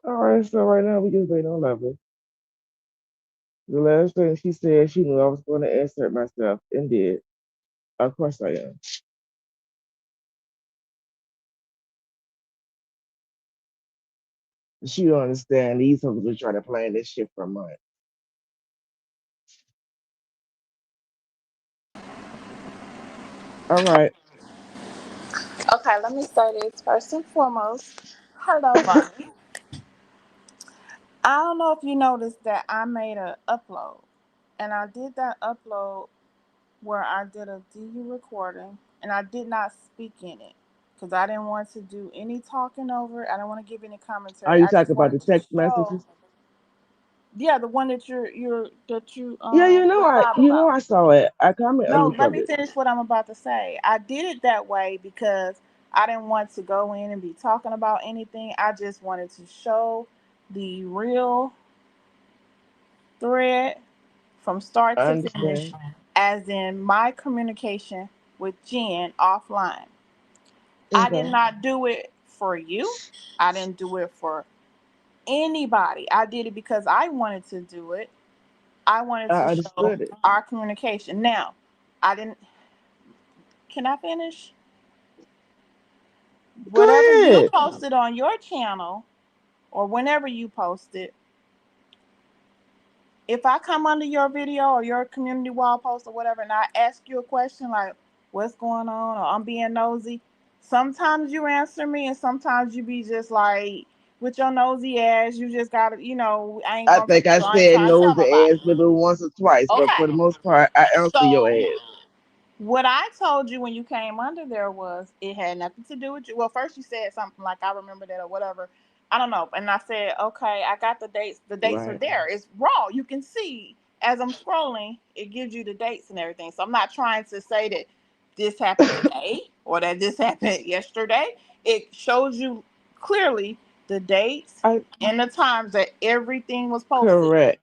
All right, so right now we just waiting on Lovely. The last thing she said, she knew I was going to insert myself and did. Of course I am. She don't understand these folks been trying to plan this shit for months. All right. Okay, let me say this first and foremost. Hello, Bonnie. I don't know if you noticed that I made a upload, and I did that upload where I did a DU recording, and I did not speak in it because I didn't want to do any talking over it. I didn't want to give any Are commentary. you I just talking about wanted the to text show, messages? yeah, the one that you're that you Yeah, was live about. I saw it. I comment on No, each let of me it. finish what I'm about to say. I did it that way because I didn't want to go in and be talking about anything. I just wanted to show the real thread from start I to finish, understand. as in my communication with Jen offline. I did Okay. not do it for you. I didn't do it for anybody. I did it because I wanted to do it. I wanted to I show understood it. our communication. Now, I didn't. Can I finish? Go Whatever you ahead. posted on your channel or whenever you post it, if I come under your video or your community wall post or whatever and I ask you a question like what's going on or I'm being nosy, sometimes you answer me and sometimes you be just like with your nosy ass, you just gotta, I ain't I gonna think I so I ain't said trying to no tell to nobody. ass maybe once or twice, but for the Okay. most part, I answer your So ass. what I told you when you came under there was it had nothing to do with you. Well, first you said something like I remember that or whatever. I don't know. And I said, okay, I got the dates. The dates are Right. there. It's raw. You can see as I'm scrolling, it gives you the dates and everything. So I'm not trying to say that this happened today or that this happened yesterday. It shows you clearly the dates I and the times that everything was posted. correct.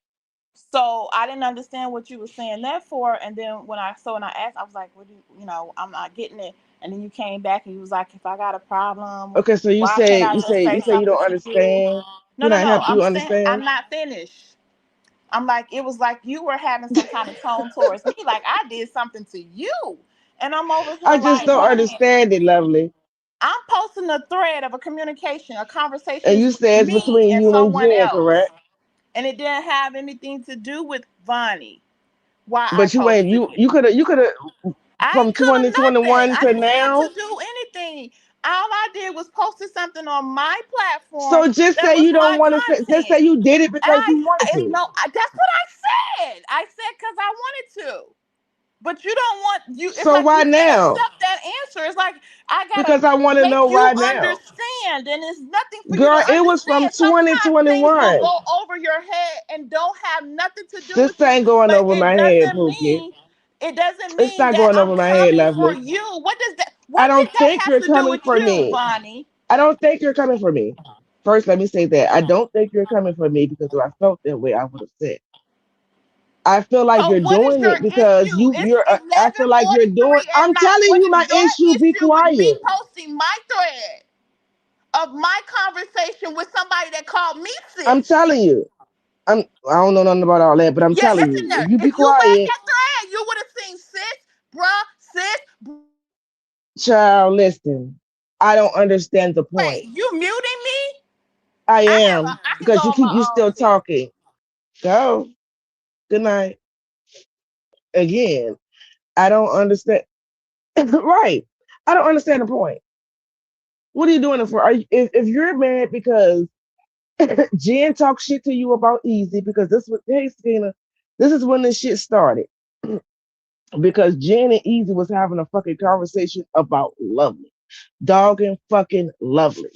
So I didn't understand what you were saying that for, and then when I asked, I was like, "What do I'm not getting it." And then you came back and you was like, "If I got a problem, Okay, so why can't I just say you say you something don't to you?" understand. No, Can no, I no. help I'm you saying I'm understand? not finished. I'm like, it was like you were having some kind of tone towards me, like I did something to you, and I'm over I here just like, don't man, understand it, lovely. I'm posting a thread of a communication, a And conversations you with say it's me between and you and someone Jen, else, correct? and it didn't have anything to do with Vonnie. Why I But you ain't posted it. you could have I from ain't could have nothing. 2021 I to didn't have now. to do anything. All I did was posted something on my platform So just that say was you don't my want to say. Just say content. you did it And because you wanted it's to. no, that's what I said. I said because I wanted to. But you don't want you. It's So like why you can't now? accept that answer. It's like I gotta Because I want to make know you why now, understand, and it's nothing for you to girl. It was from understand. Sometimes things will 2021. go over your head and don't have nothing to do with This you. ain't going But over my head, Pookie. it doesn't It's mean not that going I'm over my head, coming for lovely. you. What does that? I What did don't that think have you're to do coming with for you, me. Bonnie? I don't think you're coming for me. First, let me say that I don't think you're coming for me because if I felt that way, I would have said. I feel like So you're what is doing your it because issue? It's I feel like you're doing. 11:43 at I'm night. telling What you is my issue. your Be issue with me quiet. posting my thread of my conversation with somebody that called me I'm sis? telling you. I don't know nothing about all that, but I'm Yeah, telling it's in you. If there. you be If you read quiet, that thread, you would have seen sis, bruh, sis. child, listen. I don't understand the Wait, point. you muting me? I am I can go because on my you own still too. talking. Go. Good night. Again, I don't understand. Right. I don't understand the point. What are you doing it for? If you're mad because Jen talks shit to you about Easy, because hey Stina, this is when this shit started. Because Jen and Easy was having a fucking conversation about Lovely. Dog and fucking Lovely.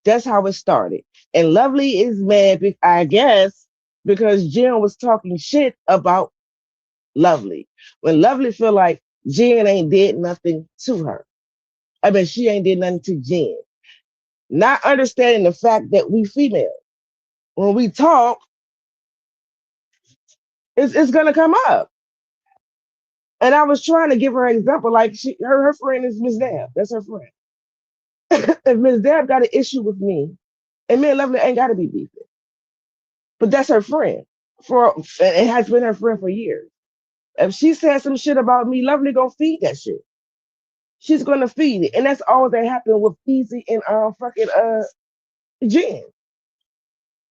That's how it started. And Lovely is mad, I guess, because Jen was talking shit about Lovely. When Lovely feel like Jen ain't did nothing to her. I mean, she ain't did nothing to Jen. Not understanding the fact that we female, when we talk, it's gonna come up. And I was trying to give her an example, like her friend is Miss Dab. That's her friend. If Miss Dab got an issue with me, And me and Lovely ain't gotta be beefing. But that's her friend. For it has been her friend for years. If she said some shit about me, Lovely gonna feed that shit. She's gonna feed it. And that's all that happened with Easy and fucking Jen.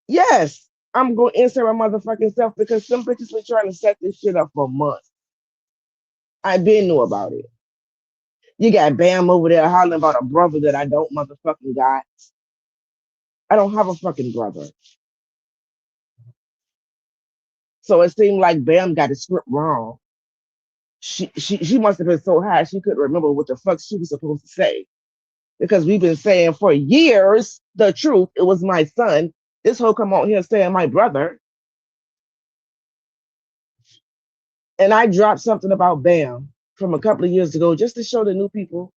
Yes, I'm gonna insert my motherfucking self because some bitches been trying to set this shit up for months. I been knew about it. You got Bam over there hollering about a brother that I don't motherfucking got. I don't have a fucking brother. So it seemed like Bam got the script wrong. She must have been so high she couldn't remember what the fuck she was supposed to say. Because we've been saying for years the truth. It was my son. This hoe come out here saying my brother. And I dropped something about Bam from a couple of years ago just to show the new people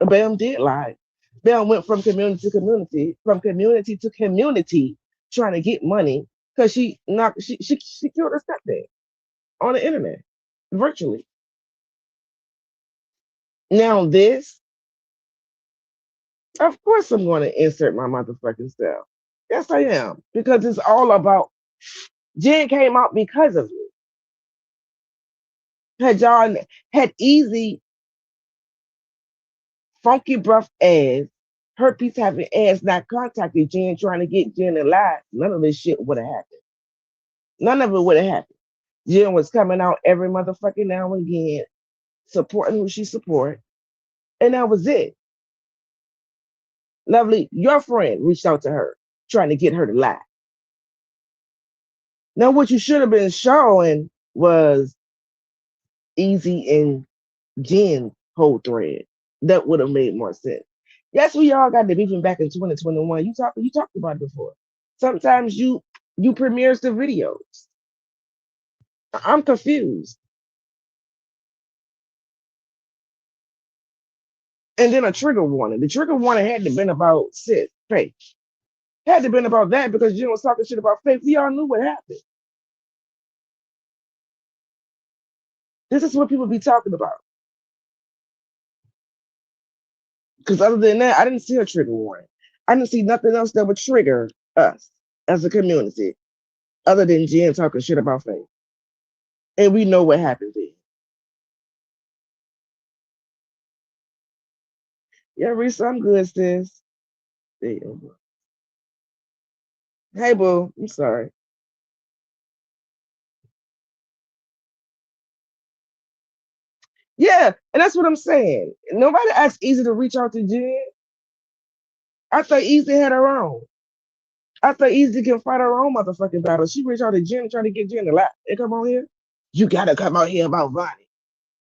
Bam did lie. Bam went from community to community, from community to community, trying to get money because she killed her stepdad on the internet, virtually. Now this, of course, I'm going to insert my motherfucking self. Yes, I am because it's all about. Jen came out because of me. Had y'all had easy funky breath ass, herpes having ass not contacted Jen trying to get Jen alive, none of this shit would have happened. None of it would have happened. Jen was coming out every motherfucking now and again, supporting who she support, and that was it. Lovely, your friend reached out to her, trying to get her to lie. Now, what you should have been showing was Easy and Jen's whole thread. That would have made more sense. Yes, we all got the beefing back in 2021. You talked about it before. Sometimes you premieres the videos. I'm confused. And then a trigger warning. The trigger warning had to been about Sid, Faith. Had to been about that because Jen was talking shit about Faith. We all knew what happened. This is what people be talking about. Because other than that, I didn't see a trigger warning. I didn't see nothing else that would trigger us as a community other than Jen talking shit about Faith. And we know what happened then. Yeah, Reese, I'm good, sis. Damn. Hey, boo. I'm sorry. Yeah, and that's what I'm saying. Nobody asked Easy to reach out to Jen. I thought Easy had her own. I thought Easy can fight her own motherfucking battle. She reached out to Jen trying to get Jen to laugh. Hey, come on here. You gotta come out here about Vonnie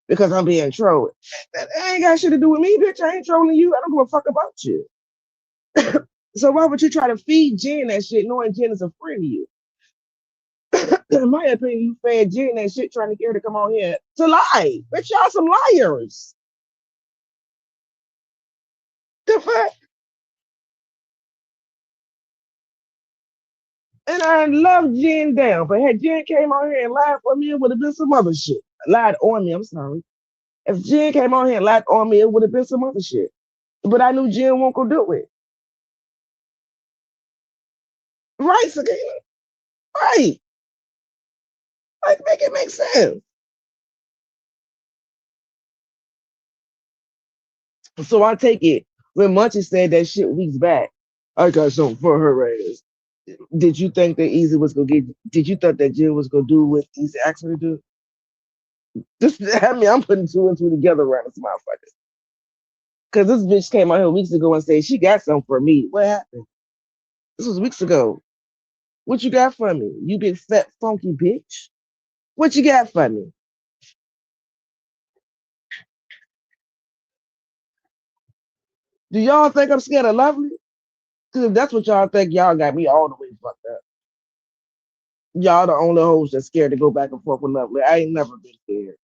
because I'm being trolled. That ain't got shit to do with me, bitch. I ain't trolling you. I don't give a fuck about you. So why would you try to feed Jen that shit knowing Jen is a friend of you? In my opinion, you fed Jen that shit trying to get her to come on here to lie. Bitch, y'all some liars. The fuck? And I love Jen down, but had Jen came on here and lied for me, it would have been some other shit. Lied on me, I'm sorry. If Jen came on here and lied on me, it would have been some other shit. But I knew Jen won't go do it. Right, Sakina? Right. Like, make it make sense. So I take it when Munchie said that shit weeks back, I got something for her ass. Did you think that Easy was gonna get? Did you think that Jill was gonna do what Easy asked her to do? Just, I mean, I'm putting two and two together around this motherfucker. Because this bitch came out here weeks ago and said she got something for me. What happened? This was weeks ago. What you got for me? You big fat funky bitch. What you got for me? Do y'all think I'm scared of Lovely? Because if that's what y'all think, y'all got me all the way fucked up. Y'all the only hoes that's scared to go back and forth with Lovely. I ain't never been scared.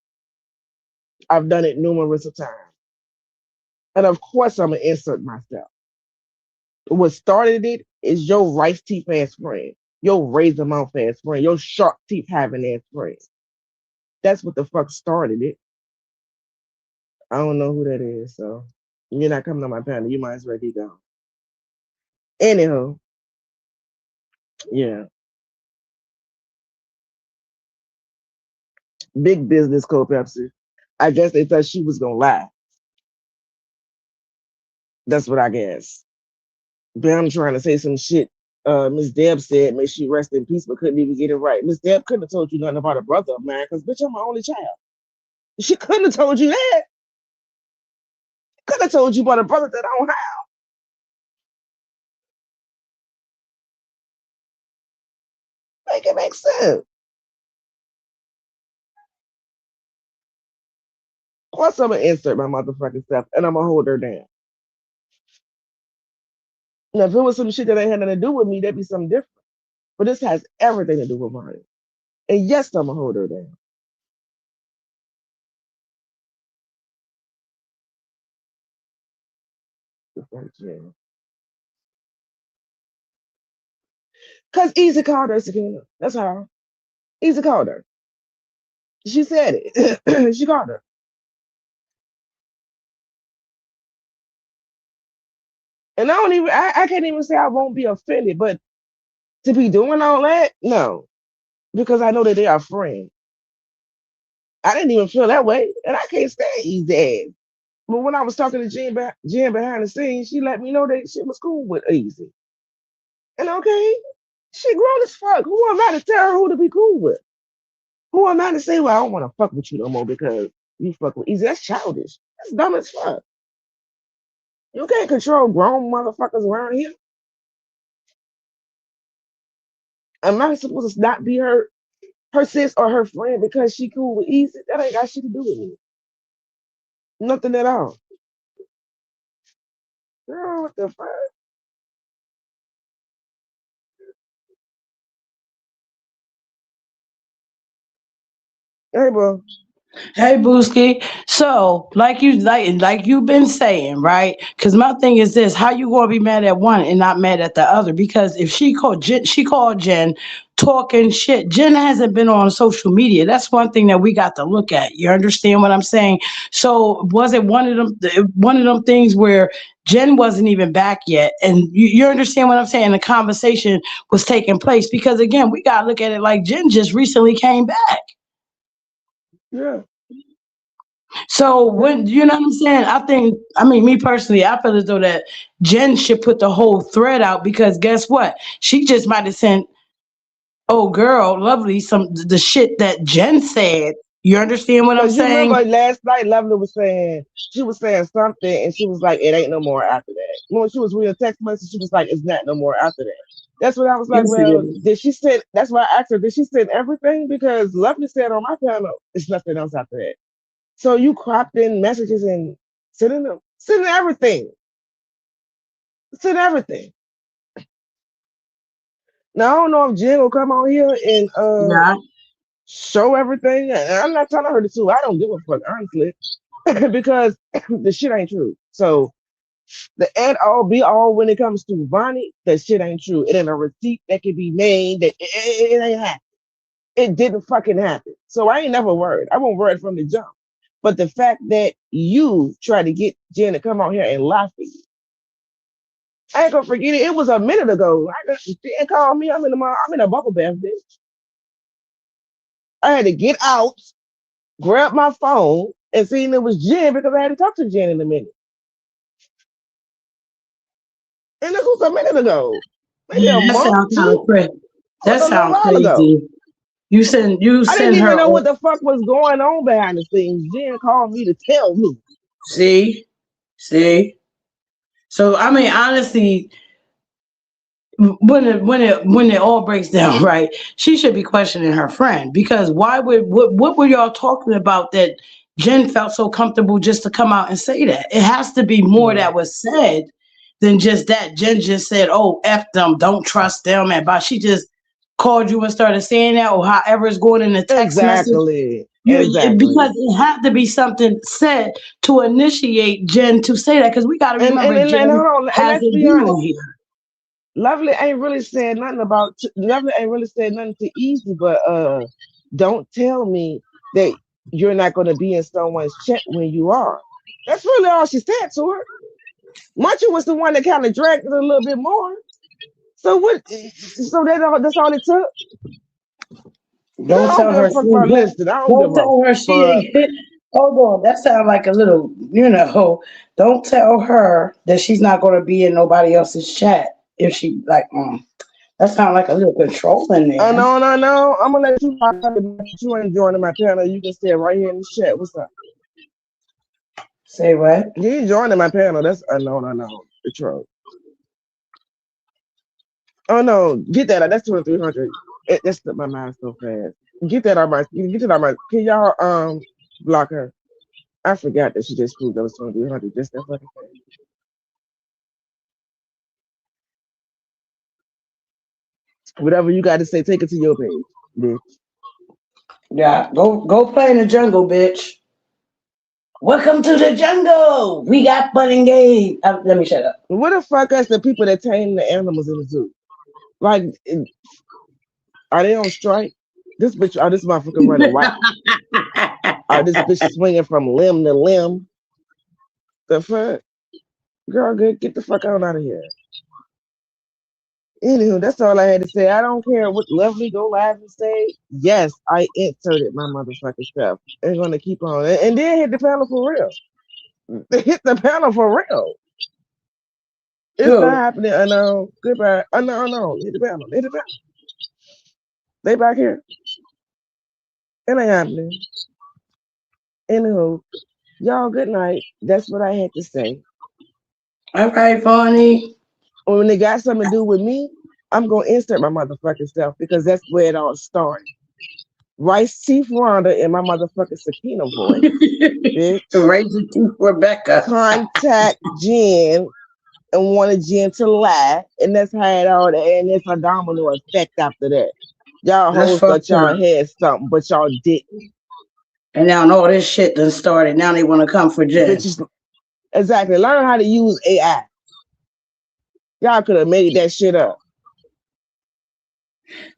I've done it numerous of times. And of course I'm gonna insert myself. What started it is your rice teeth ass friend, your razor mouth ass friend, your sharp teeth having ass friend. That's what the fuck started it. I don't know who that is, so you're not coming on my panel. You might as well keep going. Anyhow, yeah, big business co-Pepsi. I guess they thought she was gonna lie. That's what I guess. But I'm trying to say some shit. Miss Deb said, "May she rest in peace," but couldn't even get it right. Miss Deb couldn't have told you nothing about her brother of mine, because bitch, I'm my only child. She couldn't have told you that. Could have told you about a brother that I don't have. Make it make sense. Plus, I'm gonna insert my motherfucking stuff, and I'm gonna hold her down. Now, if it was some shit that ain't had nothing to do with me, that'd be something different. But this has everything to do with mine. And yes, I'm gonna hold her down. Cause Easy called her Sakina. That's how. Easy called her. She said it. She called her. And I can't even say I won't be offended, but to be doing all that, no. Because I know that they are friends. I didn't even feel that way. And I can't stand Easy ass. But when I was talking to Jen behind the scenes, she let me know that shit was cool with Easy. And okay, she grown as fuck. Who am I to tell her who to be cool with? Who am I to say, well, I don't want to fuck with you no more because you fuck with Easy? That's childish. That's dumb as fuck. You can't control grown motherfuckers around here. Am I supposed to not be her sis or her friend because she cool with Easy? That ain't got shit to do with me. Nothing at all. Girl, what the fuck? Hey, bro. Hey Booski. So, like you've been saying, right? Because my thing is this: how you gonna be mad at one and not mad at the other? Because if she called Jen talking shit. Jen hasn't been on social media. That's one thing that we got to look at. You understand what I'm saying? So, was it one of them things where Jen wasn't even back yet, and you understand what I'm saying? The conversation was taking place because again, we gotta look at it like Jen just recently came back. Yeah, So yeah. when you know what I'm saying, I mean, me personally, I feel as though that Jen should put the whole thread out because guess what? She just might have sent, oh girl, lovely, some the shit that Jen said. You understand what I'm Because you saying? remember last night, Lovely was saying, she was saying something and she was like, it ain't no more after that. When she was reading a text message, she was like, it's not no more after that. That's when I was like, Yes, it well, is. did she send, that's why I asked her, did she send everything? Because Lovely said on my panel, it's nothing else after that. So you cropped in messages and sending everything, send everything. Now I don't know if Jen will come on here and Yeah. show everything. And I'm not telling her to sue. I don't give a fuck, honestly, because the shit ain't true. So the end all be all when it comes to Vonnie, that shit ain't true. It ain't a receipt that can be made. That it ain't happen. It didn't fucking happen. So I ain't never worried. I won't worry from the jump. But the fact that you try to get Jen to come out here and lie for you, I ain't gonna forget it. It was a minute ago. She didn't call me. I'm in a bubble bath, bitch. I had to get out, grab my phone, and see it was Jen because I had to talk to Jen in a minute. And this was a minute ago, maybe a Yeah, that month, sounds kind of two. crazy. It was That a little sounds while ago. crazy. You I didn't send even her. know what the fuck was going on behind the scenes. Jen called me to tell me. See, see. So I mean, honestly, when it all breaks down, right? She should be questioning her friend because why would what were y'all talking about that Jen felt so comfortable just to come out and say that? It has to be more Yeah, that was said than just that. Jen just said, "Oh, f them, don't trust them," and but she just called you and started saying that, or however it's going in the text message. exactly, Because exactly. it had to be something said to initiate Jen to say that because we got to remember And Jen hold on, and let's hasn't be been honest. on here. Lovely ain't really said nothing about. Lovely ain't really said nothing to Easy, but don't tell me that you're not going to be in someone's chat when you are. That's really all she said to her. Munchie was the one that kind of dragged it a little bit more. So what? So that's all it took. I Don't don't tell give a her fuck she about listing. I don't give don't a tell her she fuck. ain't hold on. That sounds like a little, don't tell her that she's not gonna be in nobody else's chat if she like that sounds like a little controlling I there. know, and I know. I'm gonna let you rock out the night, but you ain't joining my panel. You can stay right here in the chat. What's up? Say what? You ain't joining my panel. That's unknown. I know. The troll. Oh no, get that. That's 2300. That slipped my mind so fast. Get that out my. Get that out my. Can y'all block her? I forgot that she just proved that was 2300. Just that fucking fast. Whatever you got to say, take it to your page, bitch. Yeah, go play in the jungle, bitch. Welcome to the jungle. We got fun and games. Let me shut up. What the fuck is the people that tame the animals in the zoo? Like, are they on strike? This bitch, this motherfucker running right. This bitch swinging from limb to limb. The fuck? Girl, good, get the fuck on out of here. Anywho, that's all I had to say. I don't care what Lovely go live and say. Yes, I inserted my motherfucking stuff. And gonna keep on. And then hit the panel for real. Hit the panel for real. It's not Who? happening. I know. Goodbye. I know, I know. Hit the panel. Hit the panel. They back here. It ain't happening. Anywho, y'all, good night. That's what I had to say. All right, Bonnie. When it got something to do with me, I'm gonna insert my motherfucking self because that's where it all started. Rice Chief Rhonda in my motherfucking Sakina voice, bitch. Raising Teeth Rebecca. Contact Jen and wanted Jen to lie, and that's how it all. And it's a domino effect after that. Y'all That's hoes thought fucked y'all up. had something, but y'all didn't. And now all this shit done started. Now they want to come for Jen. Bitches, exactly. Learn how to use AI. Y'all could have made that shit up.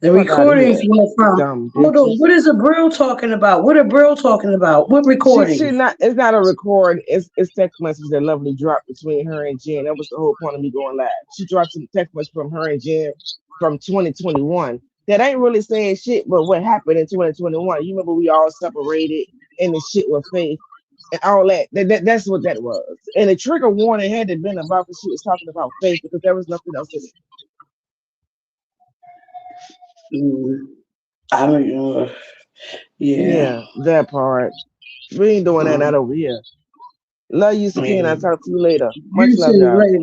The Fuck out of recordings here, were from. dumb Hold on. bitches. What is a Brill talking about? What are Brill talking about? What She recordings? not. It's not a record. It's text messages that Lovely dropped between her and Jen. That was the whole point of me going live. She dropped some text message from her and Jen from 2021 that ain't really saying shit. But what happened in 2021? You remember we all separated and the shit with Faith and all that. That's what that was. And the trigger warning had to been about because she was talking about Faith because there was nothing else in it. Mm, I don't. Yeah. Yeah, that part. We ain't doing that Um, over here. Love you, Sakina. I'll yeah. talk to you later. Much You love, too y'all. later.